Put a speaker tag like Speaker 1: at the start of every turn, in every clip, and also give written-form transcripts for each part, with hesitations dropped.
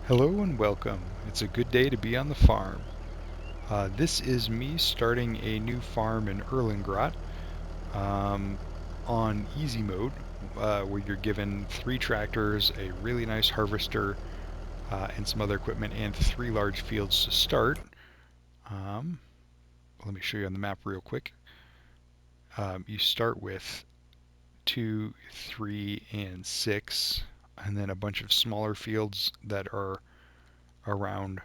Speaker 1: Hello and welcome. It's a good day to be on the farm. This is me starting a new farm in Erlengrot um, on easy mode, where you're given 3 tractors, a really nice harvester, and some other equipment, and 3 large fields to start. Um, Let me show you on the map real quick. You start with 2, 3, and 6, and then a bunch of smaller fields that are around,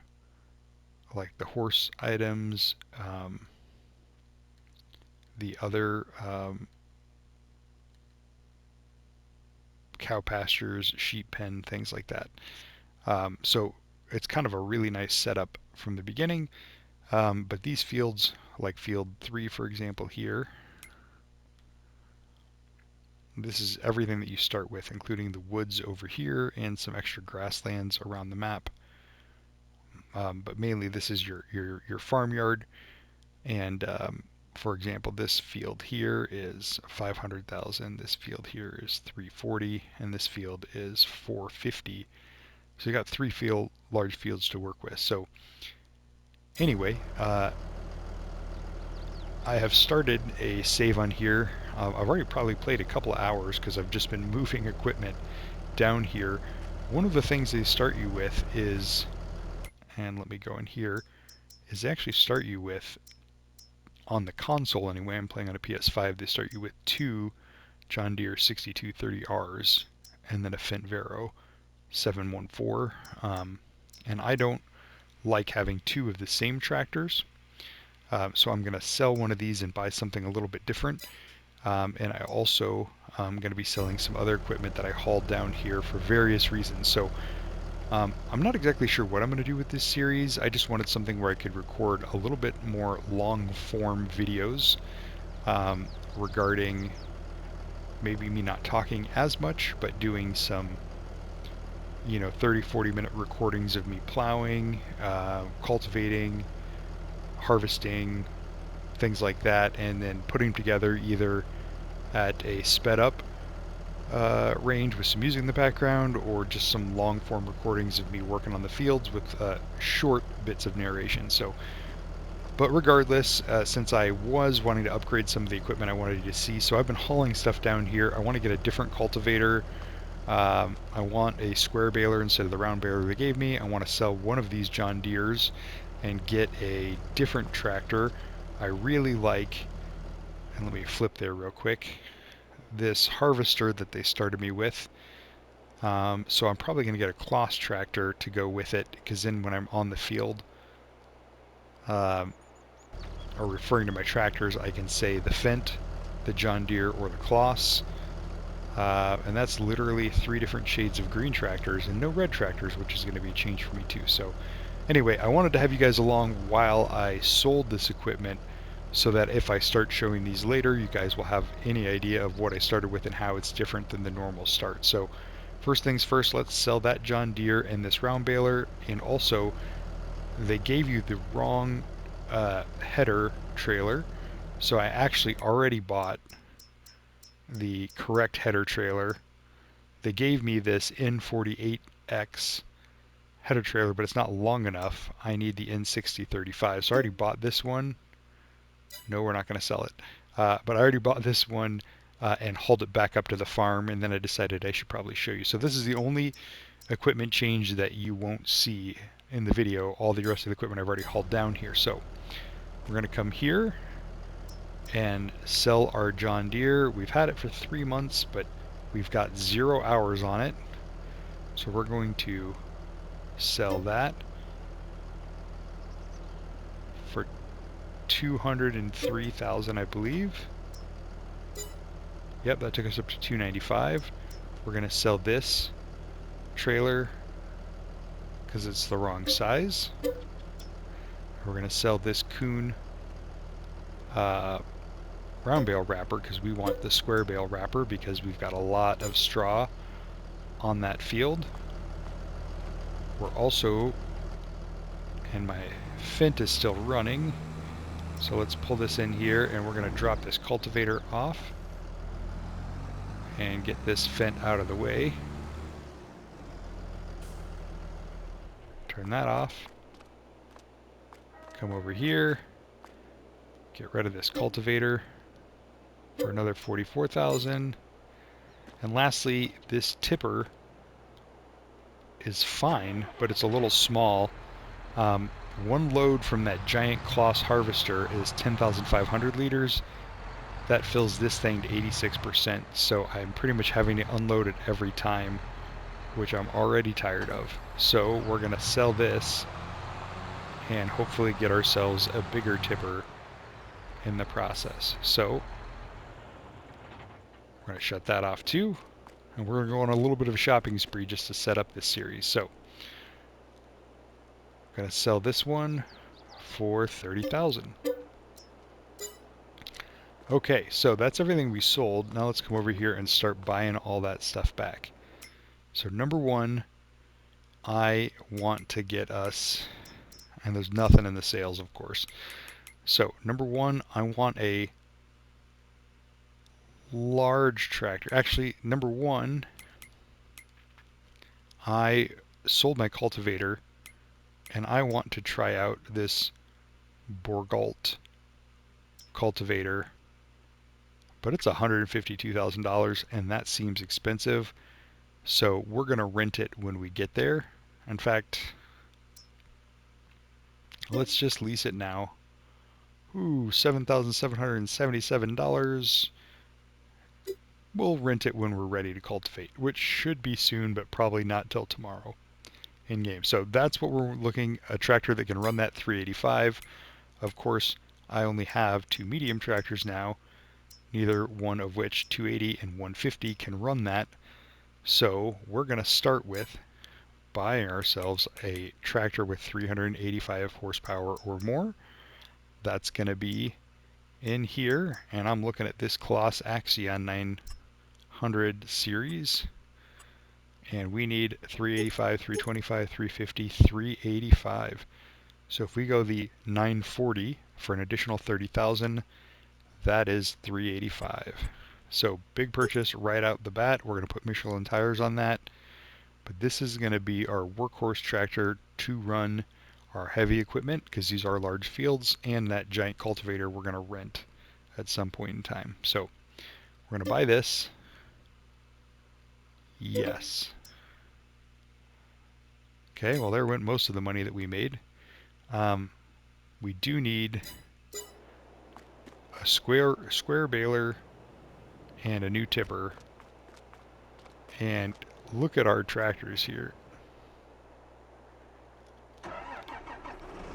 Speaker 1: like the horse items, the other cow pastures, sheep pen, things like that. So it's kind of a really nice setup from the beginning. But these fields, like field 3, for example, here, this is everything that you start with, including the woods over here and some extra grasslands around the map. But mainly, this is your farmyard. And for example, this field here is 500,000. This field here is 340, and this field is 450. So you got 3 large fields to work with. So anyway, I have started a save on here. I've already probably played a couple of hours because I've just been moving equipment down here. One of the things they start you with is, and let me go in here, is they actually start you with, on the console anyway, I'm playing on a PS5, they start you with 2 John Deere 6230Rs and then a Fendt Vero 714. And I don't like having 2 of the same tractors. So I'm going to sell one of these and buy something a little bit different. And I also am going to be selling some other equipment that I hauled down here for various reasons. So I'm not exactly sure what I'm going to do with this series. I just wanted something where I could record a little bit more long form videos regarding maybe me not talking as much, but doing some 30-40 minute recordings of me plowing, cultivating, harvesting, things like that, and then putting together either at a sped up range with some music in the background, or just some long form recordings of me working on the fields with short bits of narration. But regardless, since I was wanting to upgrade some of the equipment I wanted you to see, so I've been hauling stuff down here. I want to get a different cultivator. I want a square baler instead of the round baler they gave me. I want to sell one of these John Deeres and get a different tractor. I really like, and let me flip there real quick, this harvester that they started me with. So I'm probably going to get a Kloss tractor to go with it, because then when I'm on the field, or referring to my tractors, I can say the Fendt, the John Deere, or the Kloss. And that's literally 3 different shades of green tractors and no red tractors, which is going to be a change for me too. So anyway, I wanted to have you guys along while I sold this equipment, so that if I start showing these later, you guys will have any idea of what I started with and how it's different than the normal start. So first things first, let's sell that John Deere and this round baler. And also, they gave you the wrong header trailer, so I actually already bought the correct header trailer. They gave me this N48X header trailer, but it's not long enough. I need the N6035. So I already bought this one. No, we're not going to sell it. But I already bought this one and hauled it back up to the farm, and then I decided I should probably show you. So this is the only equipment change that you won't see in the video. All the rest of the equipment I've already hauled down here. So we're going to come here and sell our John Deere. We've had it for 3 months, but we've got 0 hours on it. So we're going to sell that for 203,000, I believe. Yep, that took us up to 295. We're going to sell this trailer because it's the wrong size. We're going to sell this Kuhn round bale wrapper because we want the square bale wrapper, because we've got a lot of straw on that field. We're also, and my Fendt is still running, so let's pull this in here, and we're going to drop this cultivator off and get this Fendt out of the way. Turn that off. Come over here. Get rid of this cultivator for another 44,000. And lastly, this tipper is fine, but it's a little small. One load from that giant Kloss harvester is 10,500 liters. That fills this thing to 86%, so I'm pretty much having to unload it every time, which I'm already tired of. So we're going to sell this and hopefully get ourselves a bigger tipper in the process. So we're going to shut that off too, and we're going to go on a little bit of a shopping spree just to set up this series. So I'm going to sell this one for 30,000. Okay, so that's everything we sold. Now let's come over here and start buying all that stuff back. So number one, I want to get us, and there's nothing in the sales, of course. So number one, I want a large tractor. Actually, number one, I sold my cultivator, and I want to try out this Borgalt cultivator, but it's $152,000, and that seems expensive. So we're going to rent it when we get there. In fact, let's just lease it now. Ooh, $7,777. We'll rent it when we're ready to cultivate, which should be soon, but probably not till tomorrow in game. So that's what we're looking, a tractor that can run that 385. Of course, I only have two medium tractors now, neither one of which 280 and 150 can run that. So we're going to start with buying ourselves a tractor with 385 horsepower or more. That's going to be in here, and I'm looking at this Kloss Axion 900 series, and we need 385, 325, 350, 385. So if we go the 940 for an additional 30,000, that is 385. So big purchase right out the bat. We're going to put Michelin tires on that. But this is going to be our workhorse tractor to run our heavy equipment, because these are large fields, and that giant cultivator we're going to rent at some point in time. So we're going to buy this. Yes. Okay, well there went most of the money that we made. We do need a square baler and a new tipper. And look at our tractors here.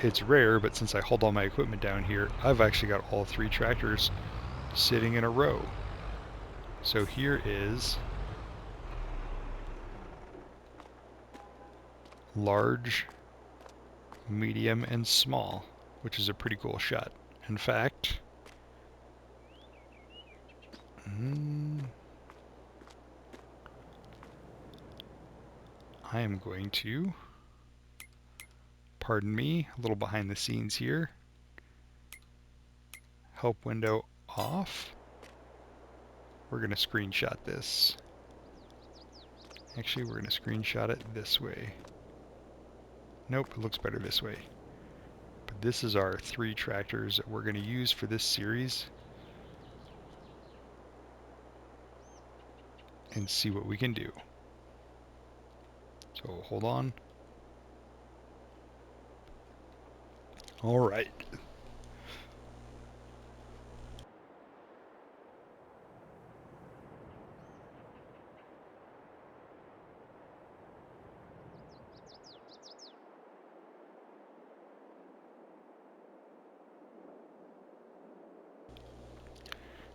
Speaker 1: It's rare, but since I hold all my equipment down here, I've actually got all three tractors sitting in a row. So here is large, medium, and small, which is a pretty cool shot. In fact, I am going to, pardon me, a little behind the scenes here, help window off. We're going to screenshot this. Actually, we're going to screenshot it this way. Nope, it looks better this way. But this is our three tractors that we're going to use for this series, and see what we can do. So hold on. All right.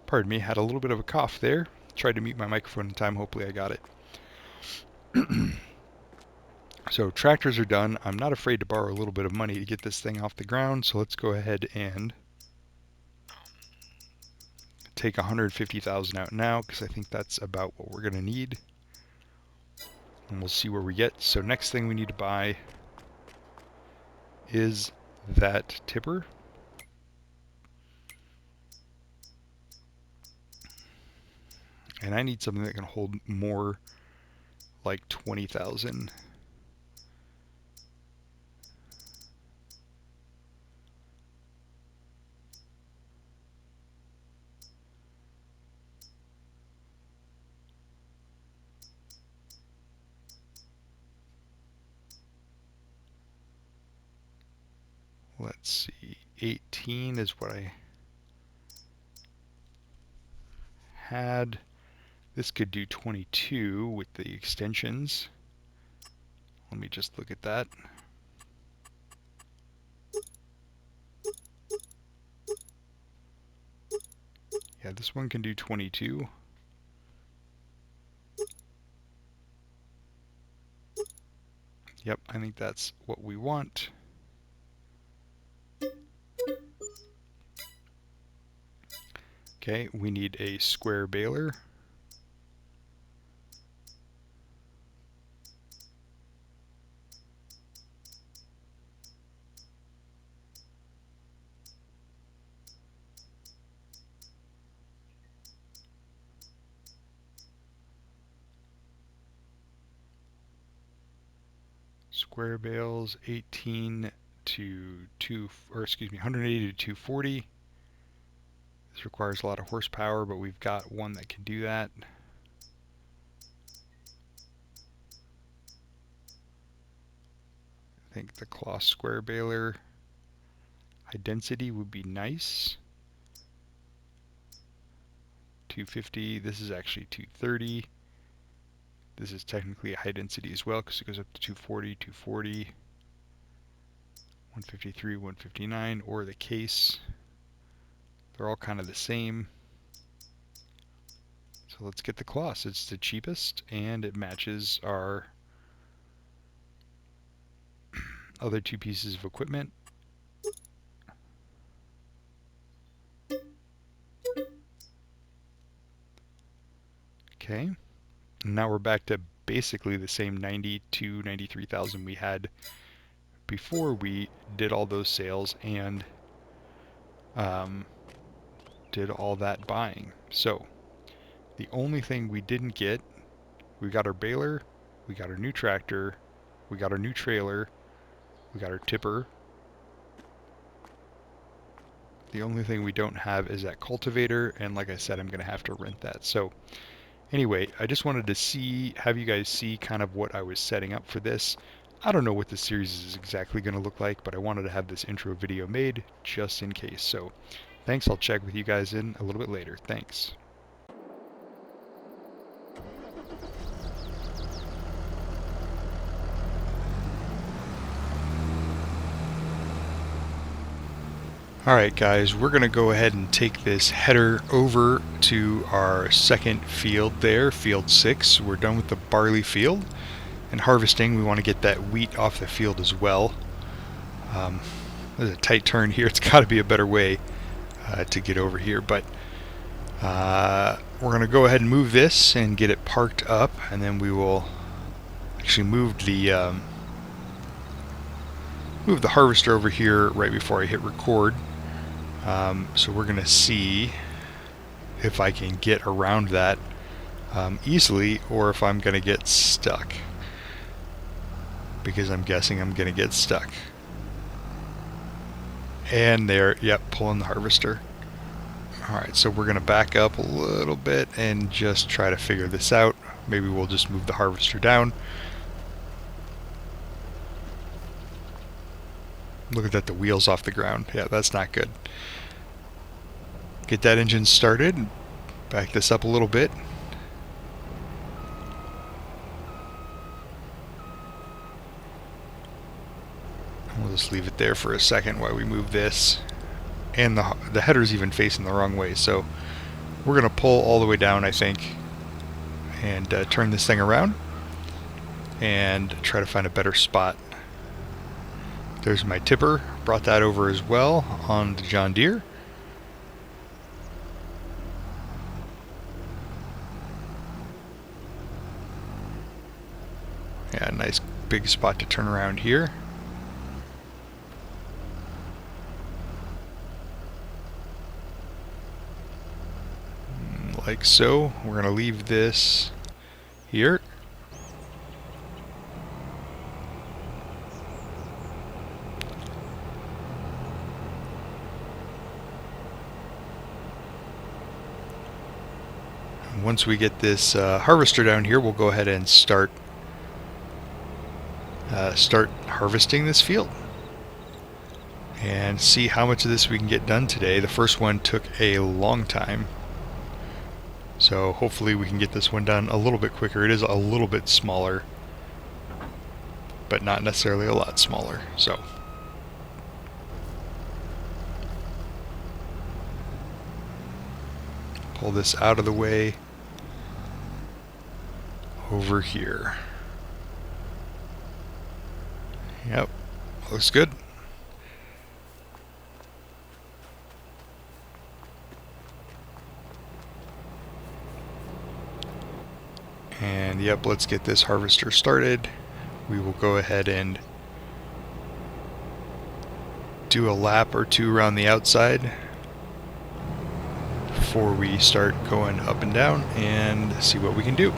Speaker 1: Pardon me, had a little bit of a cough there. Tried to mute my microphone in time. Hopefully I got it. So tractors are done. I'm not afraid to borrow a little bit of money to get this thing off the ground. So let's go ahead and take 150,000 out now, because I think that's about what we're going to need. And we'll see where we get. So next thing we need to buy is that tipper. And I need something that can hold more, like 20,000. let's see, 18 is what I had. This could do 22 with the extensions. Let me just look at that. Yeah, this one can do 22. Yep, I think that's what we want. Okay, we need a square baler. Square bales 18 to 180 to 240. This requires a lot of horsepower, but we've got one that can do that. I think the cloth square baler high density would be nice. 250. This is actually 230. This is technically a high density as well because it goes up to 240, 240, 153, 159, or the case. They're all kind of the same. So let's get the cloths. It's the cheapest and it matches our other two pieces of equipment. Okay. And now we're back to basically the same 92, 93,000 we had before we did all those sales and did all that buying. So the only thing we didn't get, we got our baler, we got our new tractor, we got our new trailer, we got our tipper. The only thing we don't have is that cultivator, and like I said, I'm going to have to rent that. So anyway, I just wanted to have you guys see kind of what I was setting up for this. I don't know what the series is exactly going to look like, but I wanted to have this intro video made just in case. So thanks, I'll check with you guys in a little bit later. Thanks. Alright guys, we're going to go ahead and take this header over to our second field there, field 6. We're done with the barley field. And harvesting, we want to get that wheat off the field as well. There's a tight turn here. It's got to be a better way to get over here. But we're going to go ahead and move this and get it parked up. And then we will actually move the harvester over here right before I hit record. So we're going to see if I can get around that easily or if I'm going to get stuck. Because I'm guessing I'm going to get stuck. And there, yep, pulling the harvester. Alright, so we're going to back up a little bit and just try to figure this out. Maybe we'll just move the harvester down. Look at that, the wheels off the ground. Yeah, that's not good. Get that engine started. Back this up a little bit. We'll just leave it there for a second while we move this. And the header's even facing the wrong way, so we're going to pull all the way down, I think, and turn this thing around and try to find a better spot. There's my tipper. Brought that over as well on the John Deere. Yeah, nice big spot to turn around here. Like so. We're going to leave this here. And once we get this harvester down here, we'll go ahead and start harvesting this field. and see how much of this we can get done today. The first one took a long time, so hopefully we can get this one done a little bit quicker. It is a little bit smaller, but not necessarily a lot smaller. So pull this out of the way over here. Yep, looks good. And yep, let's get this harvester started. We will go ahead and do a lap or two around the outside before we start going up and down and see what we can do.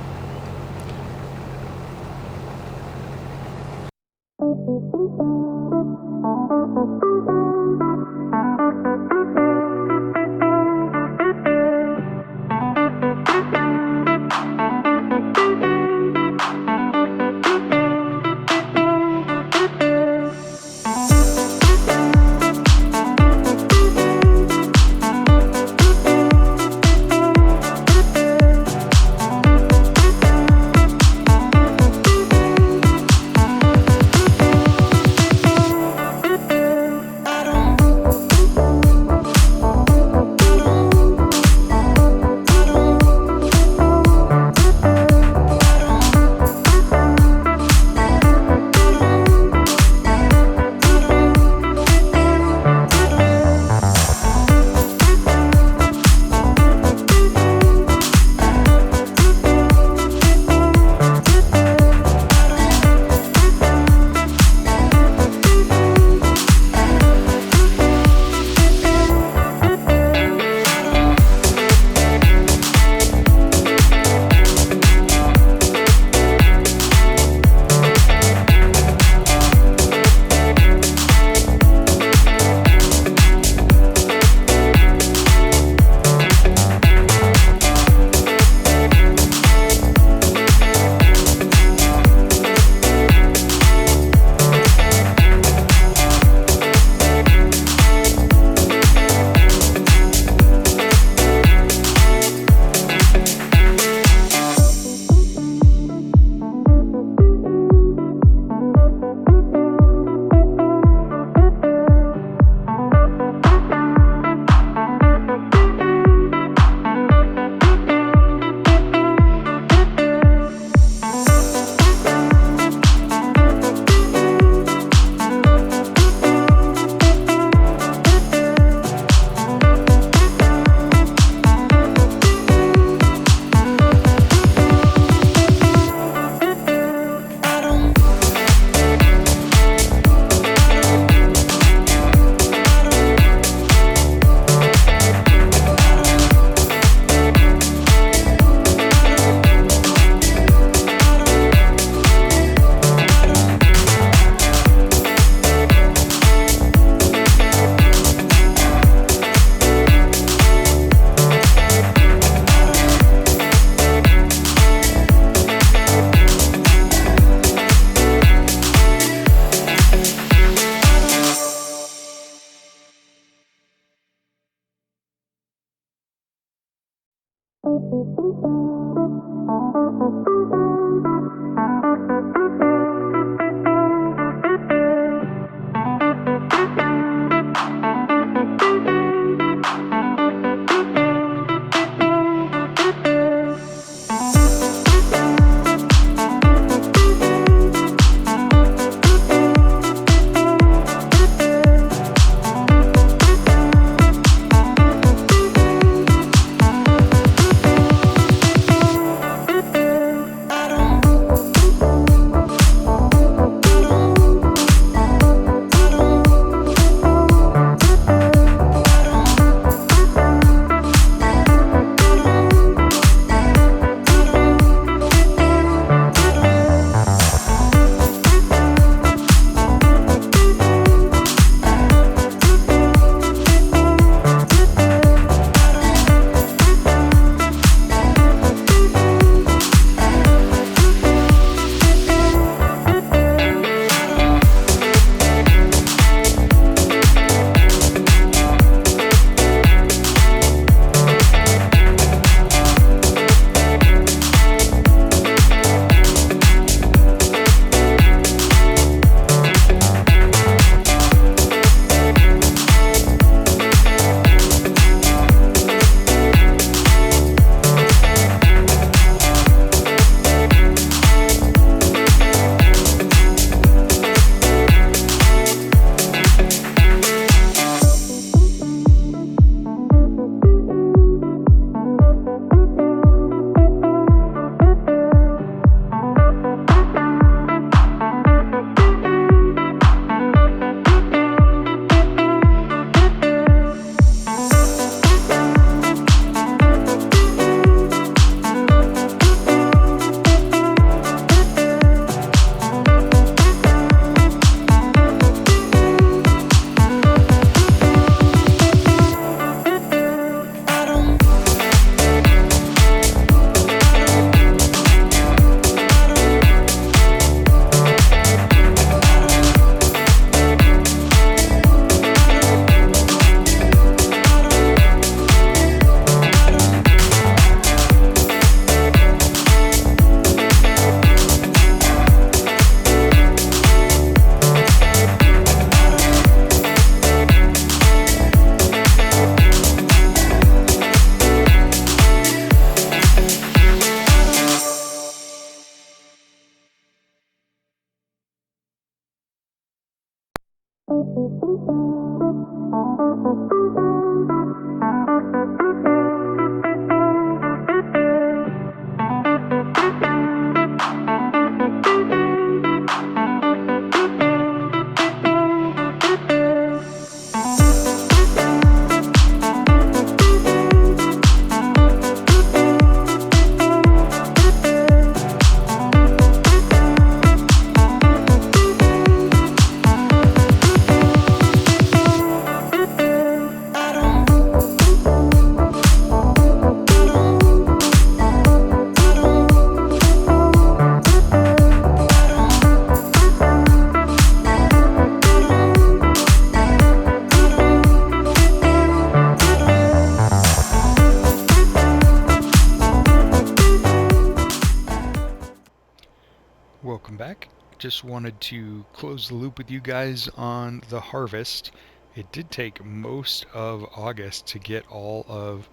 Speaker 1: Welcome back. Just wanted to close the loop with you guys on the harvest. It did take most of August to get all of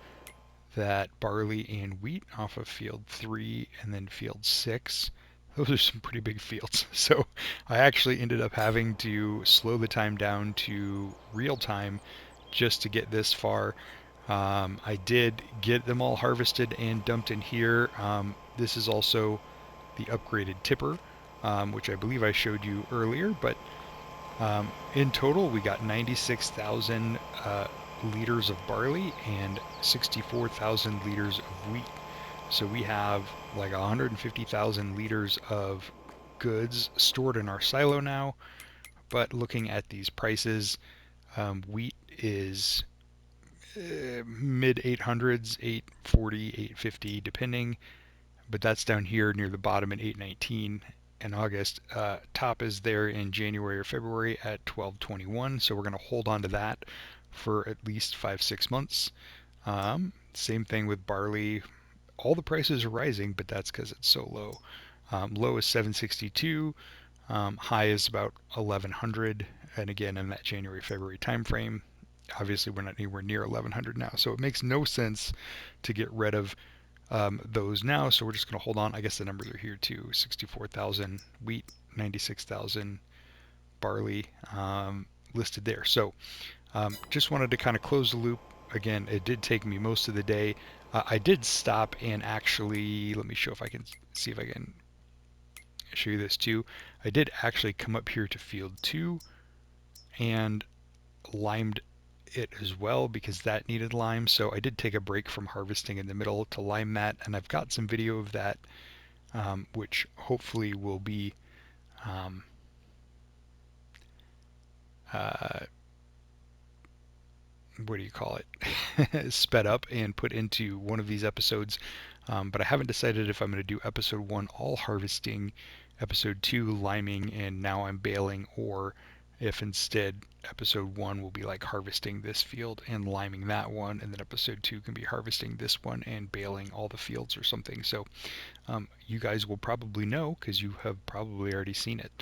Speaker 1: that barley and wheat off of field 3 and then field 6. Those are some pretty big fields. So I actually ended up having to slow the time down to real time just to get this far. I did get them all harvested and dumped in here. This is also the upgraded tipper, which I believe I showed you earlier, but in total we got 96,000 liters of barley and 64,000 liters of wheat. So we have like 150,000 liters of goods stored in our silo now, but looking at these prices, wheat is mid 800s, 840, 850 depending, but that's down here near the bottom at 819 in August. Top is there in January or February at 1221, so we're going to hold on to that for at least 5-6 months. Same thing with barley. All the prices are rising, but that's because it's so low. Low is 762, high is about 1100, and again in that January-February time frame. Obviously we're not anywhere near 1100 now, so it makes no sense to get rid of those now, so we're just going to hold on. I guess the numbers are here too. 64,000 wheat, 96,000 barley listed there. So just wanted to kind of close the loop. Again, it did take me most of the day. I did stop and actually, let me show if I can see if I can show you this too. I did actually come up here to field 2 and limed it as well because that needed lime. So I did take a break from harvesting in the middle to lime that, and I've got some video of that, which hopefully will be what do you call it, sped up and put into one of these episodes. But I haven't decided if I'm going to do episode 1 all harvesting, episode 2 liming, and now I'm baling, or if instead episode 1 will be like harvesting this field and liming that one, and then episode 2 can be harvesting this one and baling all the fields or something. So you guys will probably know because you have probably already seen it.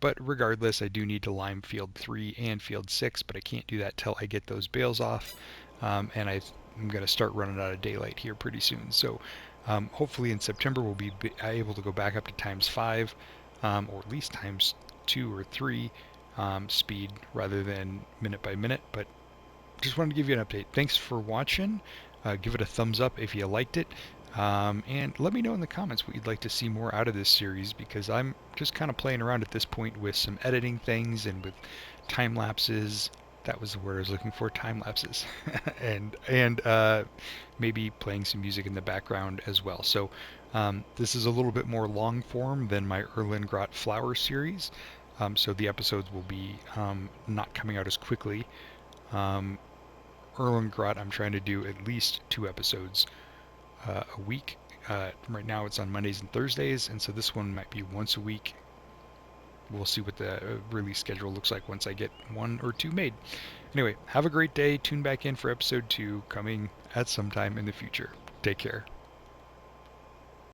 Speaker 1: But regardless, I do need to lime field 3 and field 6, but I can't do that till I get those bales off, and I'm going to start running out of daylight here pretty soon. So hopefully in September we'll be able to go back up to ×5, or at least ×2 or 3 speed rather than minute by minute. But just wanted to give you an update. Thanks for watching. Give it a thumbs up if you liked it. And let me know in the comments what you'd like to see more out of this series, because I'm just kind of playing around at this point with some editing things and with time lapses. That was the word I was looking for, time lapses. and maybe playing some music in the background as well. So this is a little bit more long form than my Erlengrot Flower series. So the episodes will be not coming out as quickly. Erlengrot, I'm trying to do at least 2 episodes a week. Right now it's on Mondays and Thursdays, and so this one might be once a week. We'll see what the release schedule looks like once I get 1 or 2 made. Anyway, have a great day. Tune back in for episode 2 coming at some time in the future. Take care.